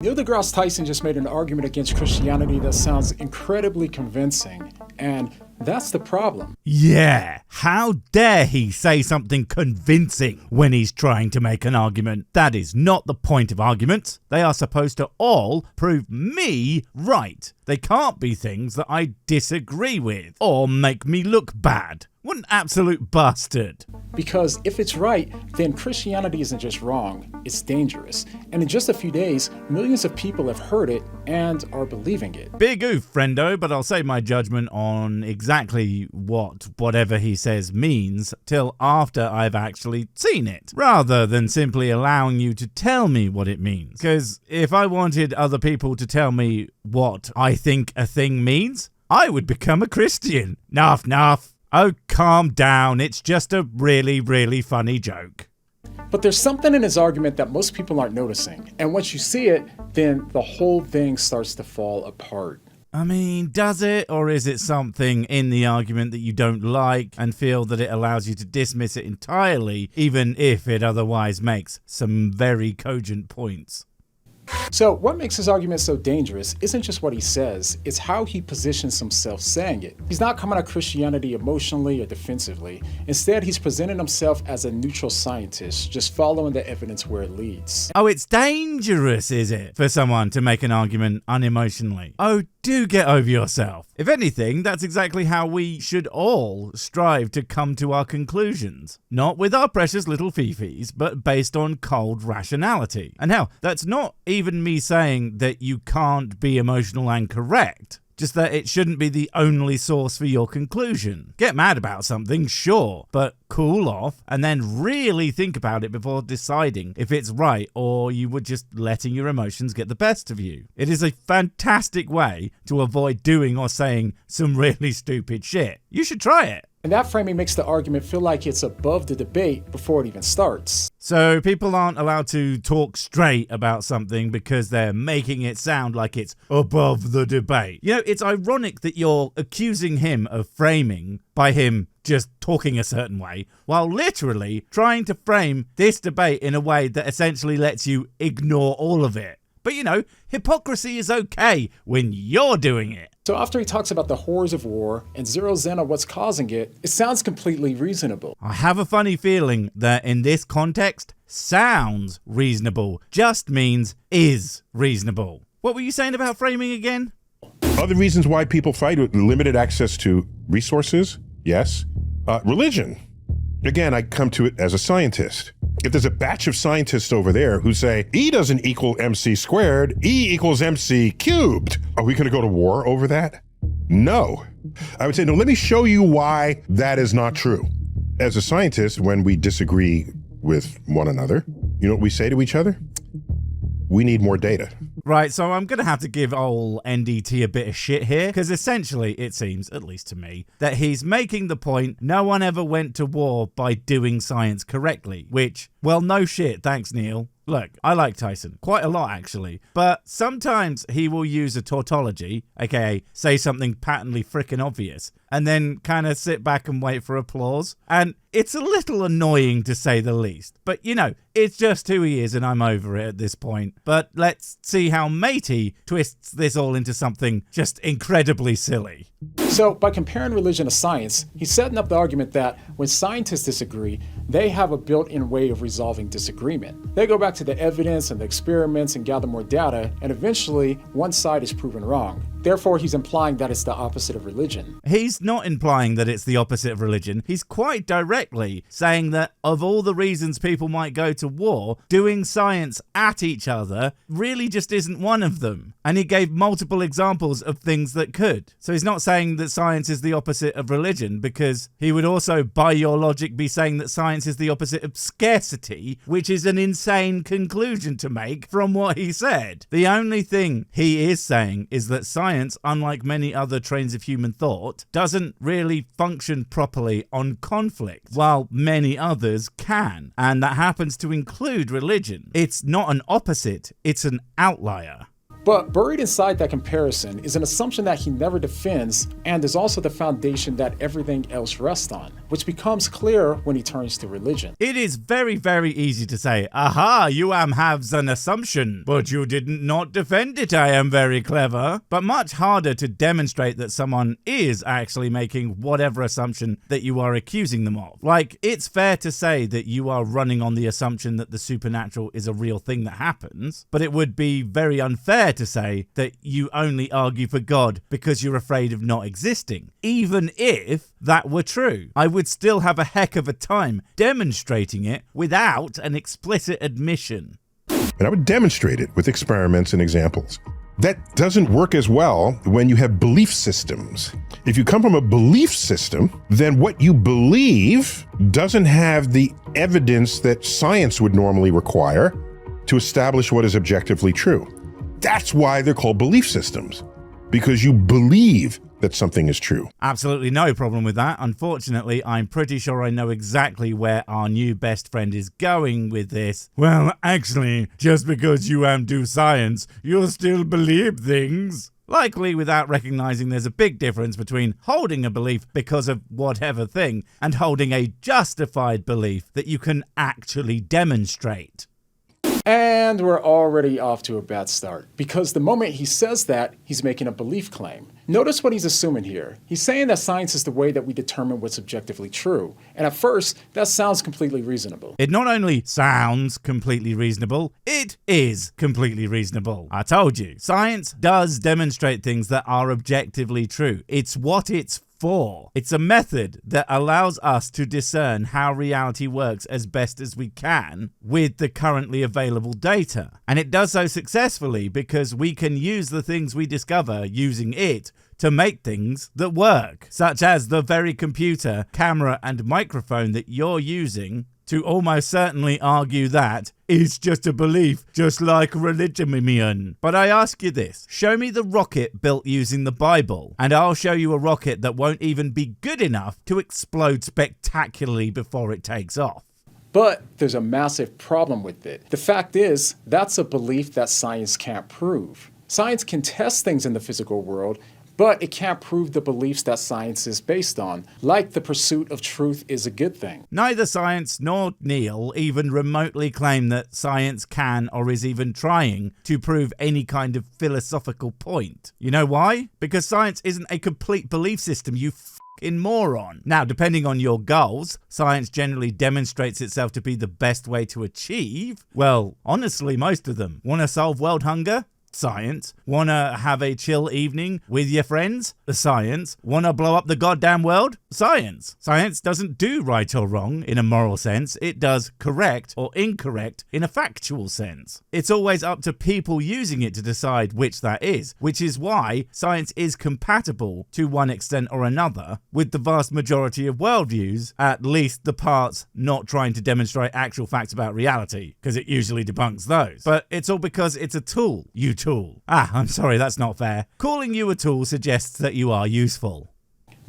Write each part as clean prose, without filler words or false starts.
Neil deGrasse Tyson just made an argument against Christianity that sounds incredibly convincing, and that's the problem. Yeah, how dare he say something convincing when he's trying to make an argument? That is not the point of arguments. They are supposed to all prove me right. They can't be things that I disagree with or make me look bad. What an absolute bastard. Because if it's right, then Christianity isn't just wrong, it's dangerous. And in just a few days, millions of people have heard it and are believing it. Big oof, friendo, but I'll save my judgment on exactly whatever he says means till after I've actually seen it, rather than simply allowing you to tell me what it means. Because if I wanted other people to tell me what I think a thing means, I would become a Christian. Nuff, nuff. Oh, calm down. It's just a really, really funny joke. But there's something in his argument that most people aren't noticing. And once you see it, then the whole thing starts to fall apart. I mean, does it? Or is it something in the argument that you don't like and feel that it allows you to dismiss it entirely, even if it otherwise makes some very cogent points? So what makes his argument so dangerous isn't just what he says, it's how he positions himself saying it. He's not coming at Christianity emotionally or defensively. Instead, he's presenting himself as a neutral scientist, just following the evidence where it leads. Oh, it's dangerous, is it, for someone to make an argument unemotionally? Oh, do get over yourself. If anything, that's exactly how we should all strive to come to our conclusions. Not with our precious little fifis, but based on cold rationality. And hell, that's not even me saying that you can't be emotional and correct. Just that it shouldn't be the only source for your conclusion. Get mad about something, sure, but cool off and then really think about it before deciding if it's right or you were just letting your emotions get the best of you. It is a fantastic way to avoid doing or saying some really stupid shit. You should try it. And that framing makes the argument feel like it's above the debate before it even starts. So people aren't allowed to talk straight about something because they're making it sound like it's above the debate. You know, it's ironic that you're accusing him of framing by him just talking a certain way, while literally trying to frame this debate in a way that essentially lets you ignore all of it. But you know, hypocrisy is okay when you're doing it. So after he talks about the horrors of war and zeroes in on what's causing it, it sounds completely reasonable. I have a funny feeling that in this context, sounds reasonable just means is reasonable. What were you saying about framing again? Other reasons why people fight with limited access to resources, yes. Religion. Again, I come to it as a scientist. If there's a batch of scientists over there who say E doesn't equal MC squared, E equals MC cubed, are we gonna go to war over that? No. I would say, no, let me show you why that is not true. As a scientist, when we disagree with one another, you know what we say to each other? We need more data. Right, so I'm going to have to give old NDT a bit of shit here, because essentially it seems, at least to me, that he's making the point no one ever went to war by doing science correctly, which, well, no shit, thanks Neil. Look, I like Tyson, quite a lot actually, but sometimes he will use a tautology, aka say something patently frickin' obvious, and then kind of sit back and wait for applause. And it's a little annoying to say the least, but you know, it's just who he is and I'm over it at this point. But let's see how Matey twists this all into something just incredibly silly. So by comparing religion to science, he's setting up the argument that when scientists disagree, they have a built-in way of resolving disagreement. They go back to the evidence and the experiments and gather more data, and eventually one side is proven wrong. Therefore, he's implying that it's the opposite of religion. He's not implying that it's the opposite of religion. He's quite directly saying that of all the reasons people might go to war, doing science at each other really just isn't one of them. And he gave multiple examples of things that could. So he's not saying that science is the opposite of religion, because he would also, by your logic, be saying that science is the opposite of scarcity, which is an insane conclusion to make from what he said. The only thing he is saying is that science, unlike many other trains of human thought, doesn't really function properly on conflict, while many others can. And that happens to include religion. It's not an opposite, it's an outlier. But buried inside that comparison is an assumption that he never defends and is also the foundation that everything else rests on, which becomes clear when he turns to religion. It is very, very easy to say, aha, you have an assumption, but you didn't not defend it, I am very clever. But much harder to demonstrate that someone is actually making whatever assumption that you are accusing them of. Like, it's fair to say that you are running on the assumption that the supernatural is a real thing that happens, but it would be very unfair to say that you only argue for God because you're afraid of not existing. Even if that were true, I would still have a heck of a time demonstrating it without an explicit admission. And I would demonstrate it with experiments and examples. That doesn't work as well when you have belief systems. If you come from a belief system, then what you believe doesn't have the evidence that science would normally require to establish what is objectively true. That's why they're called belief systems, because you believe that something is true. Absolutely no problem with that. Unfortunately, I'm pretty sure I know exactly where our new best friend is going with this. Well, actually, just because you do science, you'll still believe things. Likely without recognizing there's a big difference between holding a belief because of whatever thing and holding a justified belief that you can actually demonstrate. And we're already off to a bad start, because the moment he says that, he's making a belief claim. Notice what he's assuming here. He's saying that science is the way that we determine what's objectively true. And at first, that sounds completely reasonable. It not only sounds completely reasonable, it is completely reasonable. I told you, science does demonstrate things that are objectively true. It's what it's for. It's a method that allows us to discern how reality works as best as we can with the currently available data. And it does so successfully because we can use the things we discover using it to make things that work, such as the very computer, camera, and microphone that you're using to almost certainly argue that it's just a belief, just like religion. But I ask you this, show me the rocket built using the Bible, and I'll show you a rocket that won't even be good enough to explode spectacularly before it takes off. But there's a massive problem with it. The fact is, that's a belief that science can't prove. Science can test things in the physical world, but it can't prove the beliefs that science is based on, like the pursuit of truth is a good thing. Neither science nor Neil even remotely claim that science can or is even trying to prove any kind of philosophical point. You know why? Because science isn't a complete belief system, you f***ing moron. Now, depending on your goals, science generally demonstrates itself to be the best way to achieve, well, honestly, most of them. Want to solve world hunger? Science. Wanna have a chill evening with your friends? Science. Wanna blow up the goddamn world? Science. Science doesn't do right or wrong in a moral sense. It does correct or incorrect in a factual sense. It's always up to people using it to decide which that is, which is why science is compatible to one extent or another with the vast majority of worldviews, at least the parts not trying to demonstrate actual facts about reality, because it usually debunks those. But it's all because it's a tool, tool. I'm sorry, that's not fair. Calling you a tool suggests that you are useful.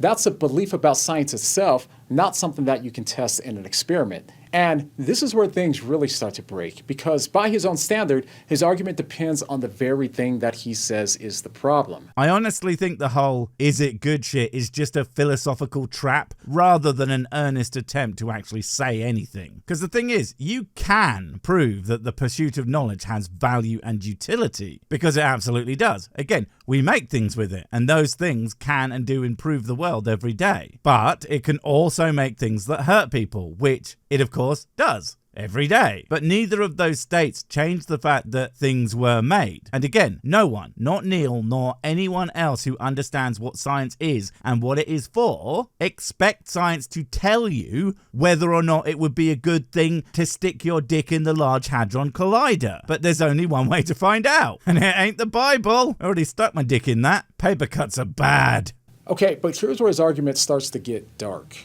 That's a belief about science itself, not something that you can test in an experiment. And this is where things really start to break, because by his own standard, his argument depends on the very thing that he says is the problem. I honestly think the whole "is it good" shit is just a philosophical trap rather than an earnest attempt to actually say anything. Because the thing is, you can prove that the pursuit of knowledge has value and utility, because it absolutely does. Again, we make things with it, and those things can and do improve the world every day. But it can also make things that hurt people, which it of course does every day. But neither of those states change the fact that things were made. And again, no one, not Neil nor anyone else who understands what science is and what it is for, expect science to tell you whether or not it would be a good thing to stick your dick in the Large Hadron Collider. But there's only one way to find out, and it ain't the Bible. I already stuck my dick in that. Paper cuts are bad. Okay, but here's where his argument starts to get dark.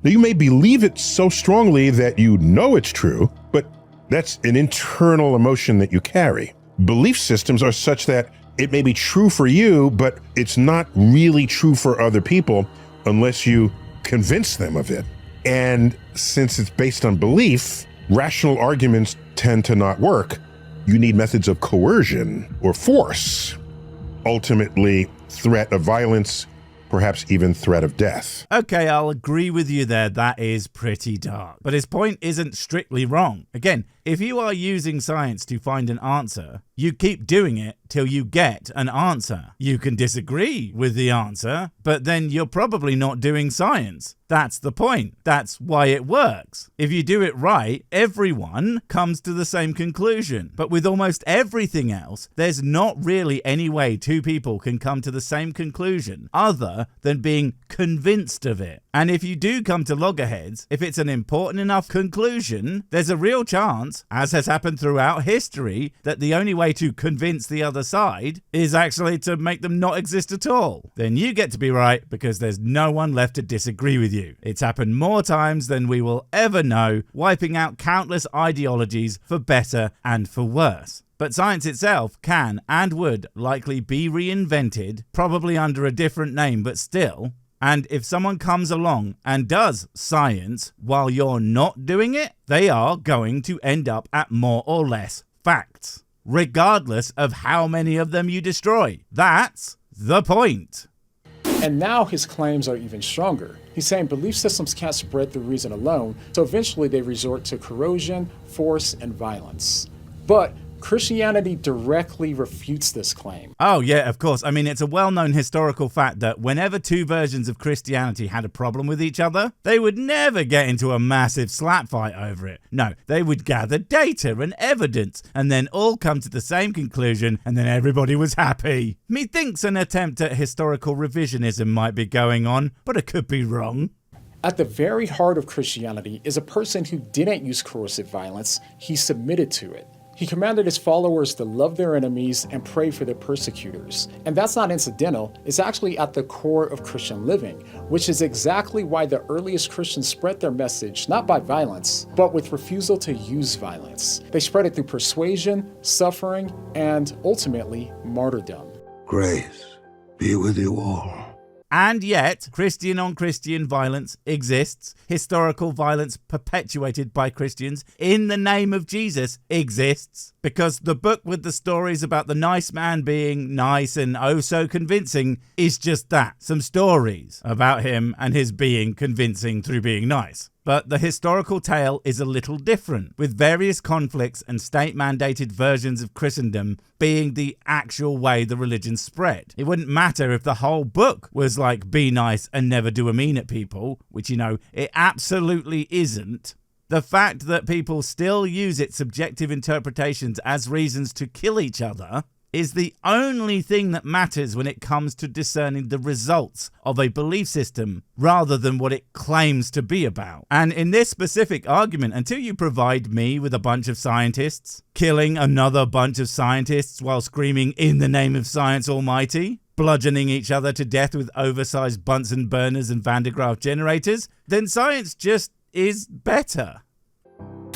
Now, you may believe it so strongly that you know it's true, but that's an internal emotion that you carry. Belief systems are such that it may be true for you, but it's not really true for other people unless you convince them of it. And since it's based on belief, rational arguments tend to not work you need methods of coercion or force. Ultimately, threat of violence, perhaps even threat of death. Okay, I'll agree with you there. That is pretty dark. But his point isn't strictly wrong. Again, if you are using science to find an answer, you keep doing it till you get an answer. You can disagree with the answer, but then you're probably not doing science. That's the point. That's why it works. If you do it right, everyone comes to the same conclusion. But with almost everything else, there's not really any way two people can come to the same conclusion other than being convinced of it. And if you do come to loggerheads, if it's an important enough conclusion, there's a real chance, as has happened throughout history, that the only way to convince the other side is actually to make them not exist at all. Then you get to be right because there's no one left to disagree with you. It's happened more times than we will ever know, wiping out countless ideologies for better and for worse. But science itself can and would likely be reinvented, probably under a different name, but still. And if someone comes along and does science while you're not doing it, they are going to end up at more or less facts, regardless of how many of them you destroy. That's the point. And now his claims are even stronger. He's saying belief systems can't spread through reason alone, so eventually they resort to coercion, force, and violence. But Christianity directly refutes this claim. Oh yeah, of course. I mean, it's a well-known historical fact that whenever two versions of Christianity had a problem with each other, they would never get into a massive slap fight over it. No, they would gather data and evidence and then all come to the same conclusion, and then everybody was happy. Methinks an attempt at historical revisionism might be going on, but it could be wrong. At the very heart of Christianity is a person who didn't use coercive violence, he submitted to it. He commanded his followers to love their enemies and pray for their persecutors. And that's not incidental, it's actually at the core of Christian living, which is exactly why the earliest Christians spread their message not by violence, but with refusal to use violence. They spread it through persuasion, suffering, and ultimately, martyrdom. Grace be with you all. And yet, Christian-on-Christian violence exists. Historical violence perpetuated by Christians in the name of Jesus exists. Because the book with the stories about the nice man being nice and oh so convincing is just that. Some stories about him and his being convincing through being nice. But the historical tale is a little different, with various conflicts and state-mandated versions of Christendom being the actual way the religion spread. It wouldn't matter if the whole book was like, be nice and never do a mean at people, which, you know, it absolutely isn't. The fact that people still use its subjective interpretations as reasons to kill each other is the only thing that matters when it comes to discerning the results of a belief system rather than what it claims to be about. And in this specific argument, until you provide me with a bunch of scientists, killing another bunch of scientists while screaming in the name of science almighty, bludgeoning each other to death with oversized Bunsen burners and Van de Graaff generators, then science just is better.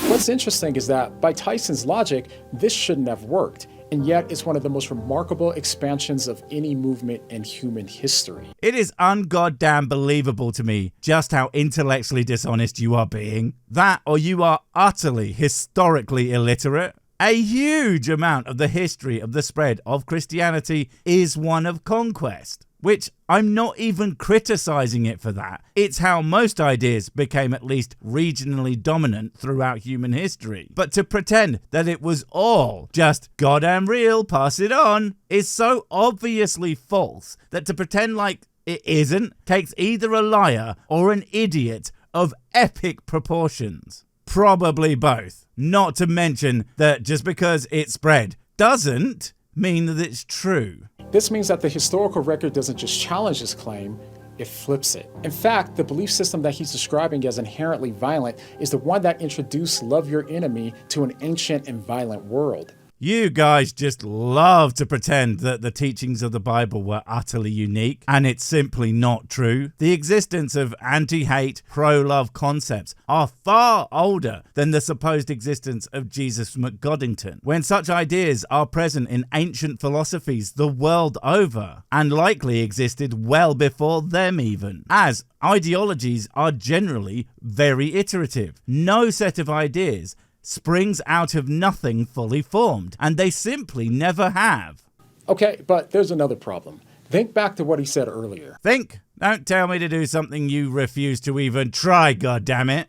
What's interesting is that, by Tyson's logic, this shouldn't have worked, and yet it's one of the most remarkable expansions of any movement in human history. It is ungoddamn believable to me just how intellectually dishonest you are being. That, or you are utterly, historically illiterate. A huge amount of the history of the spread of Christianity is one of conquest, which I'm not even criticizing it for that. It's how most ideas became at least regionally dominant throughout human history. But to pretend that it was all just goddamn real, pass it on, is so obviously false that to pretend like it isn't takes either a liar or an idiot of epic proportions. Probably both. Not to mention that just because it spread doesn't mean that it's true. This means that the historical record doesn't just challenge his claim, it flips it. In fact, the belief system that he's describing as inherently violent is the one that introduced love your enemy to an ancient and violent world. You guys just love to pretend that the teachings of the Bible were utterly unique, and it's simply not true. The existence of anti-hate, pro-love concepts are far older than the supposed existence of Jesus McGoddington, when such ideas are present in ancient philosophies the world over, and likely existed well before them even, as ideologies are generally very iterative. No set of ideas springs out of nothing fully formed, and they simply never have. Okay, but there's another problem. Think back to what he said earlier. Think? Don't tell me to do something you refuse to even try, goddammit.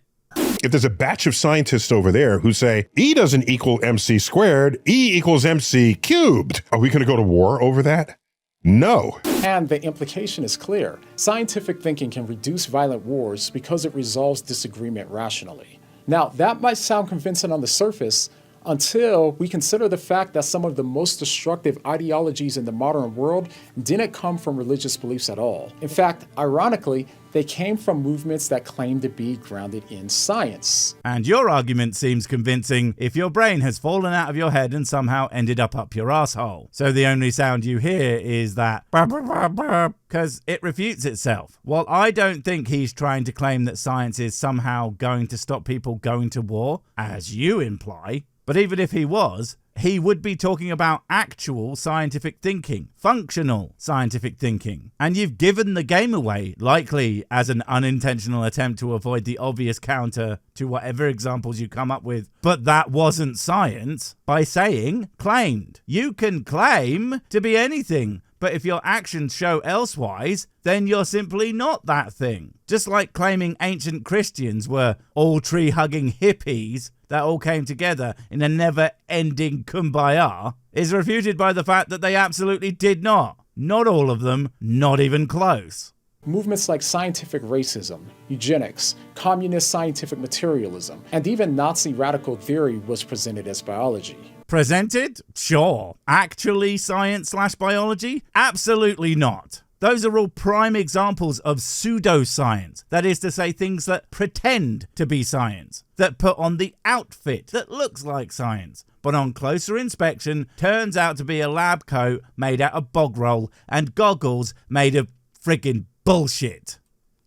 If there's a batch of scientists over there who say E doesn't equal MC squared, E equals MC cubed, are we going to go to war over that? No. And the implication is clear. Scientific thinking can reduce violent wars because it resolves disagreement rationally. Now, that might sound convincing on the surface until we consider the fact that some of the most destructive ideologies in the modern world didn't come from religious beliefs at all. In fact, ironically, they came from movements that claim to be grounded in science. And your argument seems convincing if your brain has fallen out of your head and somehow ended up your asshole. So the only sound you hear is that because it refutes itself. While I don't think he's trying to claim that science is somehow going to stop people going to war, as you imply, but even if he was, he would be talking about actual scientific thinking, functional scientific thinking. And you've given the game away, likely as an unintentional attempt to avoid the obvious counter to whatever examples you come up with, but that wasn't science, by saying claimed. You can claim to be anything, but if your actions show elsewise, then you're simply not that thing. Just like claiming ancient Christians were all tree-hugging hippies that all came together in a never-ending kumbaya, is refuted by the fact that they absolutely did not. Not all of them, not even close. Movements like scientific racism, eugenics, communist scientific materialism, and even Nazi radical theory was presented as biology. Presented? Sure. Actually science/biology? Absolutely not. Those are all prime examples of pseudoscience. That is to say, things that pretend to be science, that put on the outfit that looks like science, but on closer inspection turns out to be a lab coat made out of bog roll and goggles made of friggin' bullshit.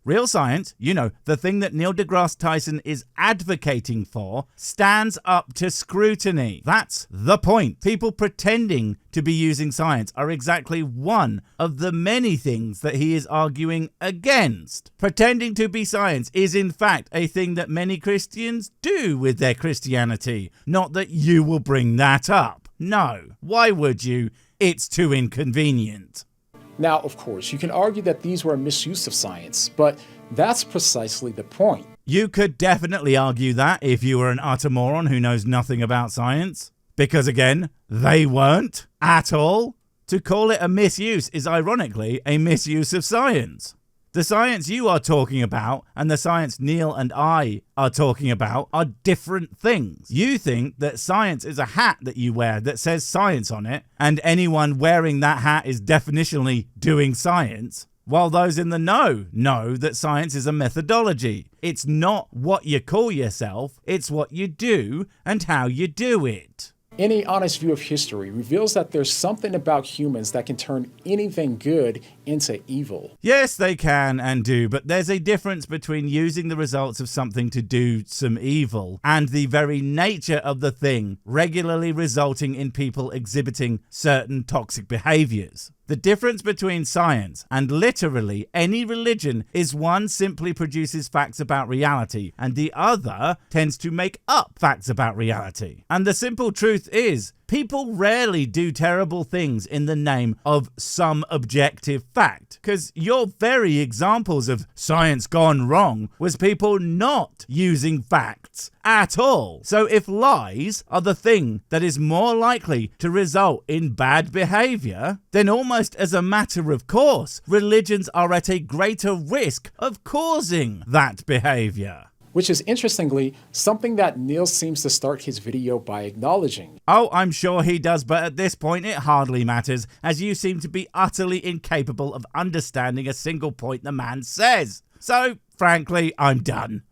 Real science, you know, the thing that Neil deGrasse Tyson is advocating for, stands up to scrutiny. That's the point. People pretending to be using science are exactly one of the many things that he is arguing against. Pretending to be science is in fact a thing that many Christians do with their Christianity. Not that you will bring that up. No. Why would you? It's too inconvenient. Now, of course, you can argue that these were a misuse of science, but that's precisely the point. You could definitely argue that if you were an utter moron who knows nothing about science. Because again, they weren't at all. To call it a misuse is ironically a misuse of science. The science you are talking about and the science Neil and I are talking about are different things. You think that science is a hat that you wear that says science on it, and anyone wearing that hat is definitionally doing science, while those in the know that science is a methodology. It's not what you call yourself, it's what you do and how you do it. Any honest view of history reveals that there's something about humans that can turn anything good into evil. Yes, they can and do, but there's a difference between using the results of something to do some evil and the very nature of the thing regularly resulting in people exhibiting certain toxic behaviors. The difference between science and literally any religion is one simply produces facts about reality and the other tends to make up facts about reality. And the simple truth is, people rarely do terrible things in the name of some objective fact, because your very examples of science gone wrong was people not using facts at all. So if lies are the thing that is more likely to result in bad behavior, then almost as a matter of course, religions are at a greater risk of causing that behavior. Which is, interestingly, something that Neil seems to start his video by acknowledging. Oh, I'm sure he does, but at this point it hardly matters, as you seem to be utterly incapable of understanding a single point the man says. So, frankly, I'm done.